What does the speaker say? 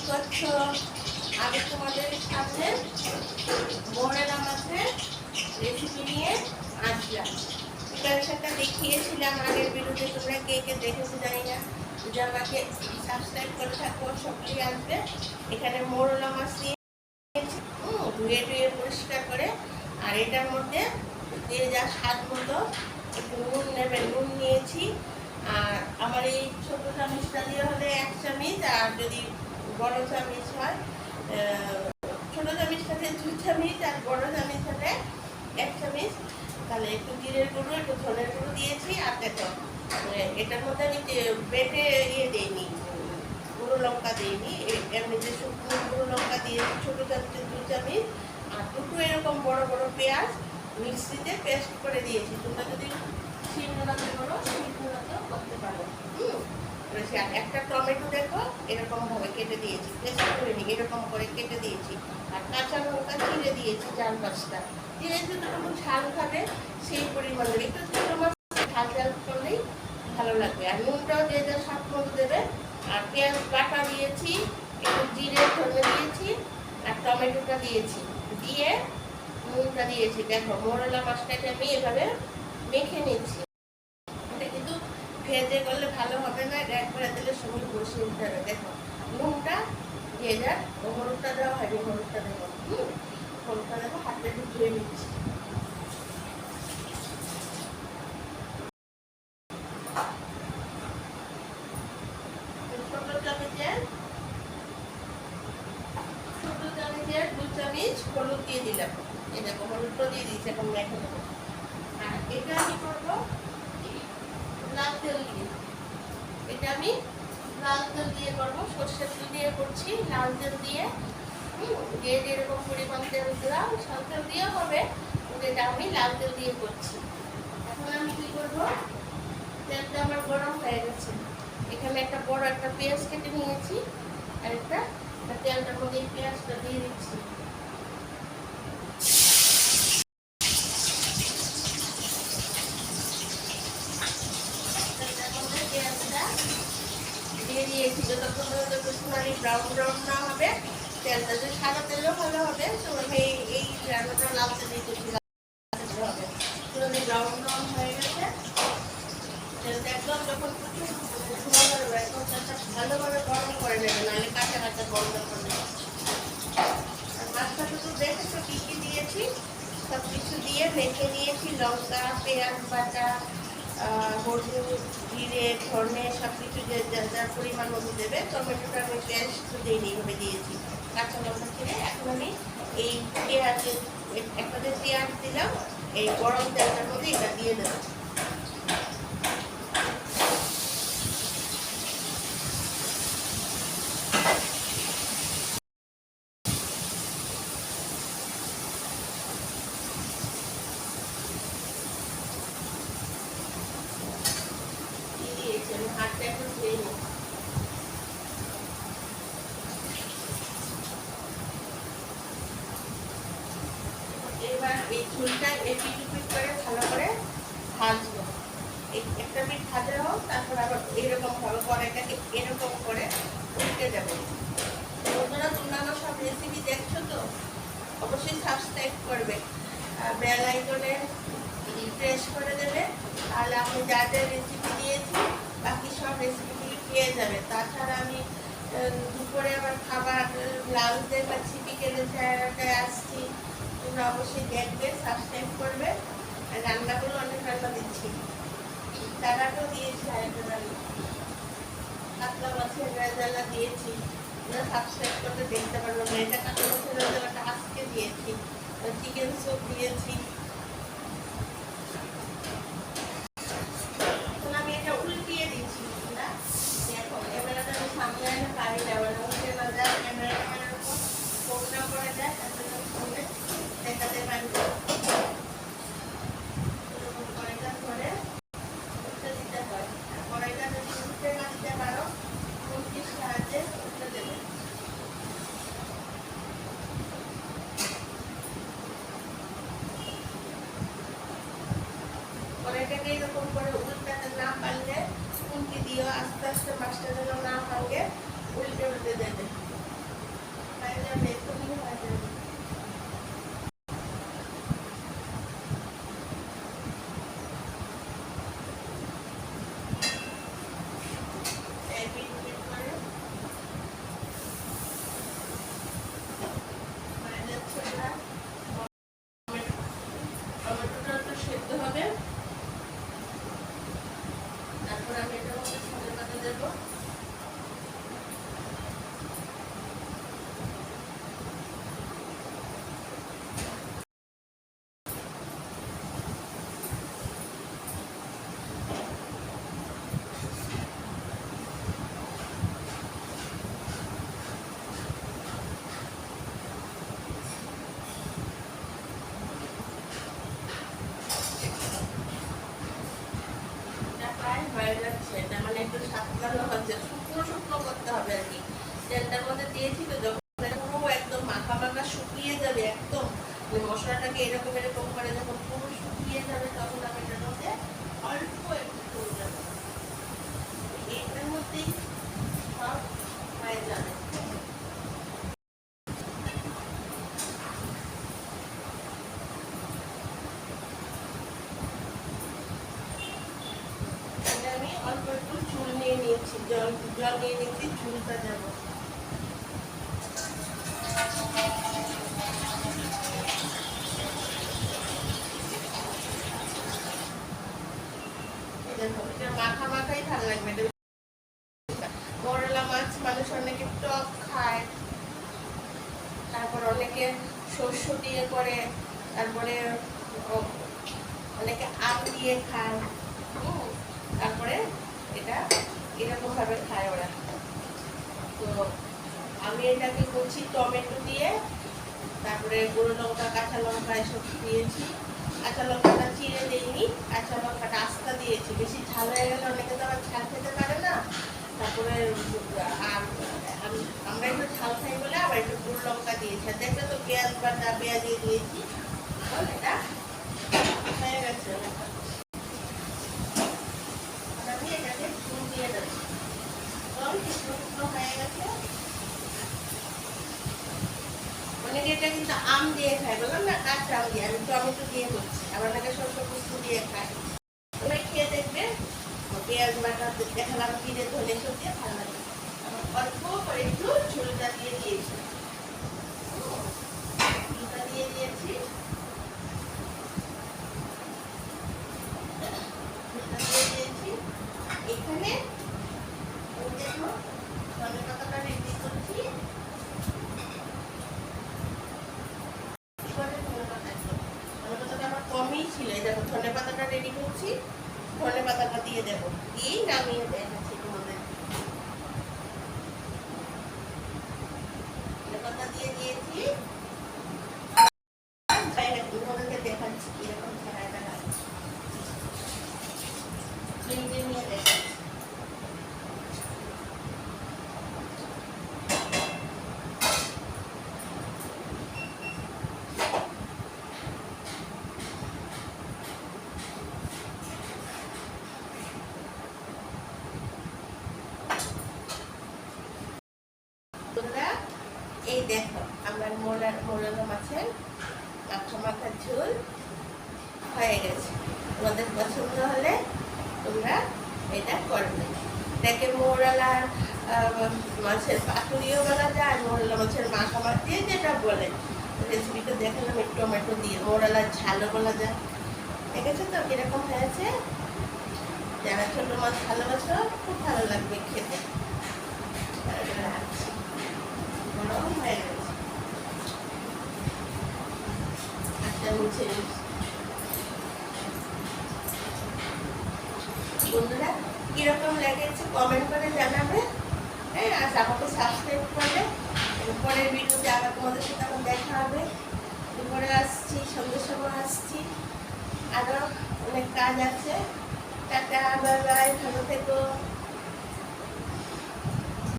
করছো? আমি তোমাদের সামনে মোরেলা মাছের রেসিপি নিয়ে আসলাম। প্রিপারেশনটা দেখিয়েছিলাম আগের ভিডিওতে, তোমরা কে কে দেখেছো জানি না। যদি আমাকে সাবস্ক্রাইব করে থাকো সকলেই আসবে। এখানে মোরেলা মাছ নিয়ে ধুয়ে টুয়ে পরিষ্কার করে, আর এটার মধ্যে দিয়ে যা স্বাদ মতো একটু নুন নেবেন। নুন নিয়েছি, আর আমার এই ছোট চামচটা দিয়ে হলে 1 চামচ, আর যদি বড় চামচ হয় ছোট চামচটাতে 2 চামচ, আর বড় চামচ হলে 1 চামচ। তাহলে একটু জিরের গুঁড়ো, একটু ধনের গুঁড়ো দিয়েছি। আর দেখো এটার মধ্যে আমি বেটে দিইনি, গুঁড়ো লঙ্কা দিইনি, এমনিতে শুকনো গুঁড়ো লঙ্কা দিয়েছি ছোট চামচে 2 চামচ। আর দুটো এরকম বড় বড় পেঁয়াজ মিক্সিতে পেস্ট করে দিয়েছি। তোমরা যদি শিলনোড়াতে করো শিলনোড়াতেও করতে পারো। আর একটা টমেটো দেখো এরকম ভাবে কেটে দিয়েছি, পেস্ট করে নিই, এরকম করে কেটে দিয়েছি। আর কাঁচা লঙ্কা চিড়ে দিয়েছি 4-5টা। দিয়ে যতটুকু ঝাল খাবে সেই পরিমাণে, একটু ছোটো মাছ ঝাল করলেই ভালো লাগবে। আর নুনটাও যে যা স্বাদ মতো দেবে। আর পেঁয়াজ বাটা দিয়েছি, একটু জিরে ধনে দিয়েছি, আর টমেটোটা দিয়েছি, দিয়ে নুনটা দিয়েছি। দেখো মোরেলা মাছটাকে আমি এভাবে মেখে নিচ্ছি। এটা কিন্তু ভেজে করলে ভালো হবে না, একবারে দিলে সবুজ বসে উঠতে হবে। দেখো নুনটা দিয়ে যাক, হলুদটা দেওয়া হয়নি, হলুদটা দেবো। হলুদটা দেখো হাতে একটু ধুয়ে নিচ্ছি। ছোট চামচের 2 চামচ হলুদ দিয়ে দিলাম। এই দেখো হলুদটা দিয়ে দিয়েছি, এখন মেখে দেবো। আর এটা আমি করবো লাল তেল দিয়ে। এটা আমি লাল তেল দিয়ে করবো, সর্ষের তেল দিয়ে করছি। লাল তেল দিয়ে দিয়ে যেরকম পরিমাণ তেল দিলাম, সব তেল দিয়ে হবে, যেটা আমি লাল তেল দিয়ে করছি। এখন আমি কি করবো, তেলটা আমার গরম হয়ে গেছে। এখানে একটা বড় একটা পেঁয়াজ কেটে নিয়েছি, আর একটা তেলটার মধ্যে এই পেঁয়াজটা দিয়ে দিচ্ছি। দিয়ে দিয়েছি, যতক্ষণ পর্যন্ত সোনালি ব্রাউন ব্রাউন না হবে। তেলটা যদি সাদা তেলেও ভালো হবে, তো এই রান্নাটা লাল তেলেই করছি, হবে। সোনালি ব্রাউন ব্রাউন হয়ে গেছে তেলটা, একদম যখন ভালোভাবে গরম করে নেবে, নাহলে কাঁচা কাঁচা গন্ধ করবে। আর মাছটা শুধু দেখেছো কী কী দিয়েছি, সব কিছু দিয়ে মেখে নিয়েছি। লঙ্কা, পেঁয়াজ বাটা, হলুদ, জিরে, ধনে সব কিছু যার পরিমাণ মতো দেবে। টমেটোটা আমি পেস্ট দিইনি, এইভাবে দিয়েছি, কাঁচা লঙ্কা ছিঁড়ে। এখন আমি এই পেঁয়াজের একটা যে পেঁয়াজ দিলাম, এই গরম তেলটার মধ্যে এটা দিয়ে দেবো। হাতটা একটু ধুয়ে নিই। এবার এই ঝোলটা এপিট উপিট করে ভালো করে ভাজবো। একটা পিঠ ভাজা হোক, তারপর আবার এরকম ভাবে কড়াইটাকে এরকম করে উল্টে দেবো। বন্ধুরা, তোমরা আমার সব রেসিপি দেখছো তো, অবশ্যই সাবস্ক্রাইব করবে, বেল আইকনে প্রেস করে দেবে। তাহলে আমি যা যা রেসিপি দিয়েছি বাকি সব রেসিপিগুলি পেয়ে যাবে। তাছাড়া আমি দুপুরে আবার খাবার লাঞ্চের বা বিকেলের জায়গাটায় আসছি, তোমরা অবশ্যই দেখবে, সাবস্ক্রাইব করবে। আর রান্নাগুলো অনেক রান্না দিচ্ছি, টাকাটাও দিয়েছি, আরেকটা রান্না কাতলা মাছের রেজালা দিয়েছি, তোমরা সাবস্ক্রাইব করতে দেখতে পারবো না। এটা কাতলা মাছের রেজালাটা আজকে দিয়েছি, চিকেন স্যুপ দিয়েছি। আমি এটা উল্টিয়ে দিচ্ছি। দেখো ক্যামেরাটা আমি সামনে আনে পারি না, উল্টে না যায়, ক্যামেরাম্যানের উপর ফোন না করে যায়, তাতে সামনে দেখাতে পারি না। কড়াইটা ধরে উল্টে দিতে হয়। আর কড়াইটা যদি উল্টে না দিতে পারো, খুন্তির সাহায্যে উল্টে দেবে। কড়াইটাকে এরকম করে উল্টাতে না পারলে খুন্তি দিও, আস্তে আস্তে মাছটা যেন না ভাঙে, উল্টে উল্টে দেবে। নিচ্ছি, জল নিয়ে নিচ্ছি, ঝুলটা যাবো। মাখা মাখাই ভালো লাগবে। মোরলা মাছ মানুষ অনেকে টক খায়, তারপর অনেকে শস্য দিয়ে করে, তারপরে অনেকে আম দিয়ে খায়, তারপরে এটা এরকম ভাবে খায় ওরা। তো আমি এটাকে করছি টমেটো দিয়ে, তারপরে গুঁড়ো লঙ্কা, কাঁচা লঙ্কা এসব দিয়েছি। কাঁচা লঙ্কাটা চিড়ে দিইনি, কাঁচা লঙ্কাটা আস্তা দিয়েছি। বেশি ঝাল হয়ে গেলে অনেকে তো আবার ঝাল খেতে পারে না, তারপরে আর আমরা একটু ঝাল খাই বলে আবার একটু গুঁড়ো লঙ্কা দিয়েছি। আর দেখবে তো পেঁয়াজ বাটা, পেঁয়াজ দিয়ে দিয়েছি। এটা হয়ে গেছে, আমি এটাকে চুন দিয়ে দেবো। শুকনো হয়ে গেছে। অনেকে এটা কিন্তু আম দিয়ে খায়, বললাম না কাঁচা আম দিয়ে, আমি টমেটো দিয়ে করছি। আবার অনেকে শস্য পুষ্প দিয়ে খায়। ওরা খেয়ে দেখবে, পেঁয়াজ বাটা দেখালাম, জিরে ধনে সব দিয়ে ভালো লাগে। অল্প করে একটু ঝোলটা দিয়ে দিয়েছি, ঝোলটা দিয়ে দিয়েছি, এখানে দেখো ধনে পাতাটা রেডি করছি। কমই ছিল, এই দেখো ধনে পাতাটা রেডি করছি, ধনে পাতাটা দিয়ে দেবো, দিয়েই নামিয়ে দেখাচ্ছি তোমাদের। ধনে পাতা দিয়ে দিয়েছি, তোমাদেরকে দেখাচ্ছি কিরকম ছাড়াটা নিয়ে দেখাচ্ছি। এই দেখো আমার মোরলা মাছের মাথার ঝোল হয়ে গেছে। তোমাদের পছন্দ হলে তোমরা এটা করবে। এটাকে মোরলা মাছের পাতুরিও বলা যায়, মোরলা মাছের মাখা মাছ দিয়ে যেটা বলে। রেসিপিটা দেখালাম একটু টমেটো দিয়ে, মোরলার ঝালও বলা যায়। দেখেছো তো কিরকম হয়েছে? যারা ছোট মাছ ভালোবাসো খুব ভালো লাগবে খেতে। গরম হয়ে গেছে, বন্ধুরা কিরকম লেগেছে কমেন্ট করে জানাবে। হ্যাঁ, আর আমাকে সাবস্ক্রাইব করবে। পরের ভিডিওতে আবার তোমাদের সাথে আমার দেখা হবে। দুপুরে আসছি, সন্ধ্যের সময় আসছি, আরও অনেক কাজ আছে। টাটা, বাই বাই, ভালো থেকো।